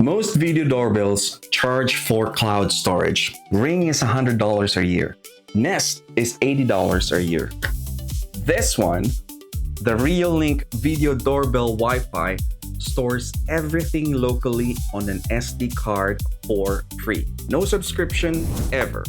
Most video doorbells charge for cloud storage. Ring is $100 a year. Nest is $80 a year. This one, the Reolink Video Doorbell Wi-Fi, stores everything locally on an SD card for free. No subscription ever.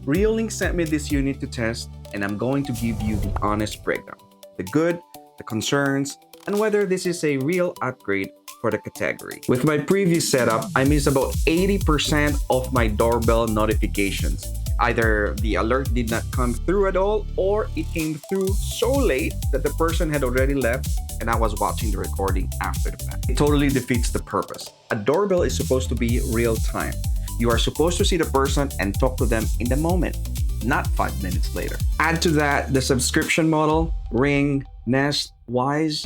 Reolink sent me this unit to test, and I'm going to give you the honest breakdown. The good, the concerns, and whether this is a real upgrade for the category. With my previous setup, I missed about 80% of my doorbell notifications. Either the alert did not come through at all, or it came through so late that the person had already left and I was watching the recording after the fact. It totally defeats the purpose. A doorbell is supposed to be real time. You are supposed to see the person and talk to them in the moment, not 5 minutes later. Add to that the subscription model, Ring, Nest, Wise,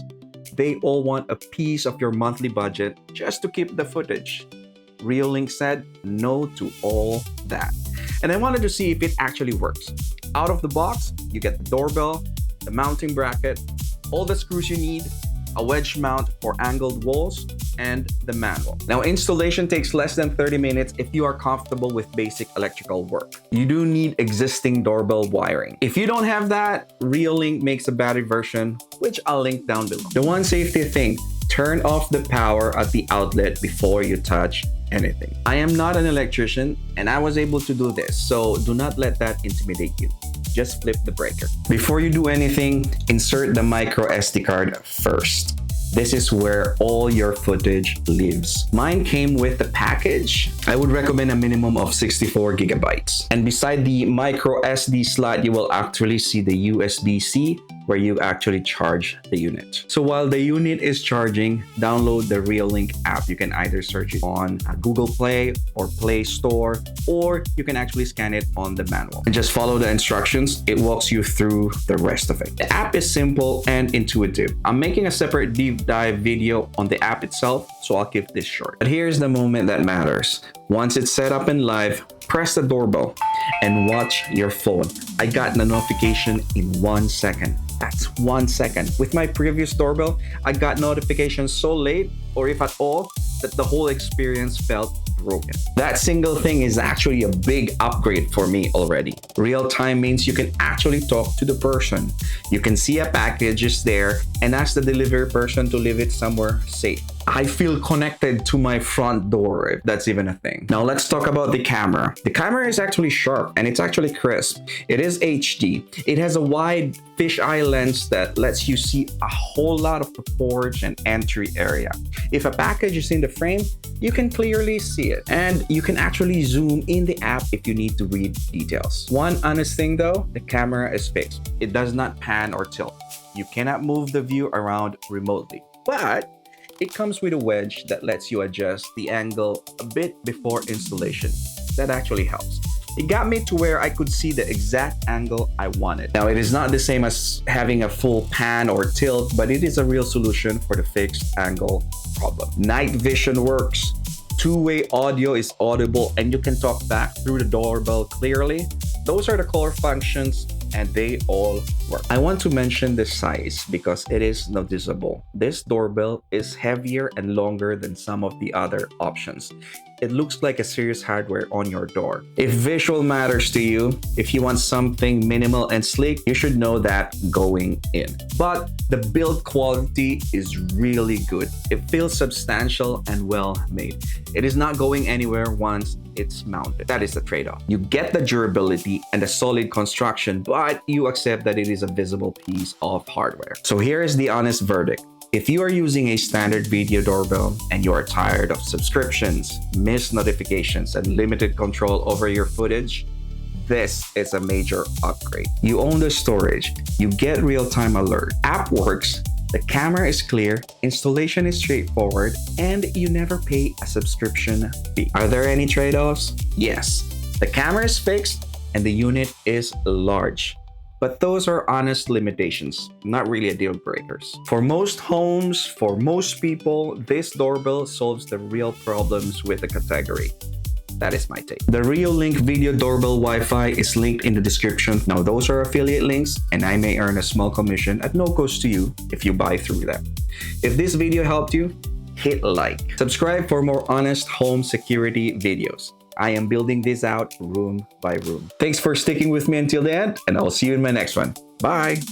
they all want a piece of your monthly budget just to keep the footage. Reolink said no to all that. And I wanted to see if it actually works. Out of the box, you get the doorbell, the mounting bracket, all the screws you need, a wedge mount for angled walls, and the manual. Now, installation takes less than 30 minutes if you are comfortable with basic electrical work. You do need existing doorbell wiring. If you don't have that, Reolink makes a battery version, which I'll link down below. The one safety thing, turn off the power at the outlet before you touch anything. I am not an electrician and I was able to do this, so do not let that intimidate you. Just flip the breaker. Before you do anything, insert the micro SD card first. This is where all your footage lives. Mine came with the package. I would recommend a minimum of 64 gigabytes. And beside the micro SD slot, you will actually see the USB-C where you actually charge the unit. So while the unit is charging, download the Reolink app. You can either search it on Google Play or Play Store, or you can actually scan it on the manual. And just follow the instructions. It walks you through the rest of it. The app is simple and intuitive. I'm making a separate deep dive video on the app itself, so I'll keep this short. But here's the moment that matters. Once it's set up and live, press the doorbell and watch your phone. I got the notification in 1 second. That's 1 second. With my previous doorbell, I got notifications so late, or if at all, that the whole experience felt broken. That single thing is actually a big upgrade for me already. Real time means you can actually talk to the person. You can see a package is there and ask the delivery person to leave it somewhere safe. I feel connected to my front door, if that's even a thing. Now let's talk about the camera. The camera is actually sharp and it's actually crisp. It is HD. It has a wide fisheye lens that lets you see a whole lot of the porch and entry area. If a package is in the frame, you can clearly see it. And you can actually zoom in the app if you need to read details. One honest thing though, the camera is fixed. It does not pan or tilt. You cannot move the view around remotely. But it comes with a wedge that lets you adjust the angle a bit before installation. That actually helps. It got me to where I could see the exact angle I wanted. Now, it is not the same as having a full pan or tilt, but it is a real solution for the fixed angle problem. Night vision works. Two-way audio is audible and you can talk back through the doorbell clearly. Those are the core functions and they all work. I want to mention the size because it is noticeable. This doorbell is heavier and longer than some of the other options. It looks like a serious hardware on your door. If visual matters to you, if you want something minimal and sleek, you should know that going in. But the build quality is really good. It feels substantial and well made. It is not going anywhere once it's mounted. That is the trade-off. You get the durability and the solid construction, but you accept that it is a visible piece of hardware. So here is the honest verdict. If you are using a standard video doorbell and you are tired of subscriptions, missed notifications, and limited control over your footage, this is a major upgrade. You own the storage, you get real-time alert, app works, the camera is clear, installation is straightforward, and you never pay a subscription fee. Are there any trade-offs? Yes. The camera is fixed and the unit is large. But those are honest limitations, not really a deal breakers. For most homes, for most people, this doorbell solves the real problems with the category. That is my take. The Reolink Video Doorbell Wi-Fi is linked in the description. Now those are affiliate links and I may earn a small commission at no cost to you if you buy through them. If this video helped you, hit like. Subscribe for more honest home security videos. I am building this out room by room. Thanks for sticking with me until the end, and I'll see you in my next one. Bye!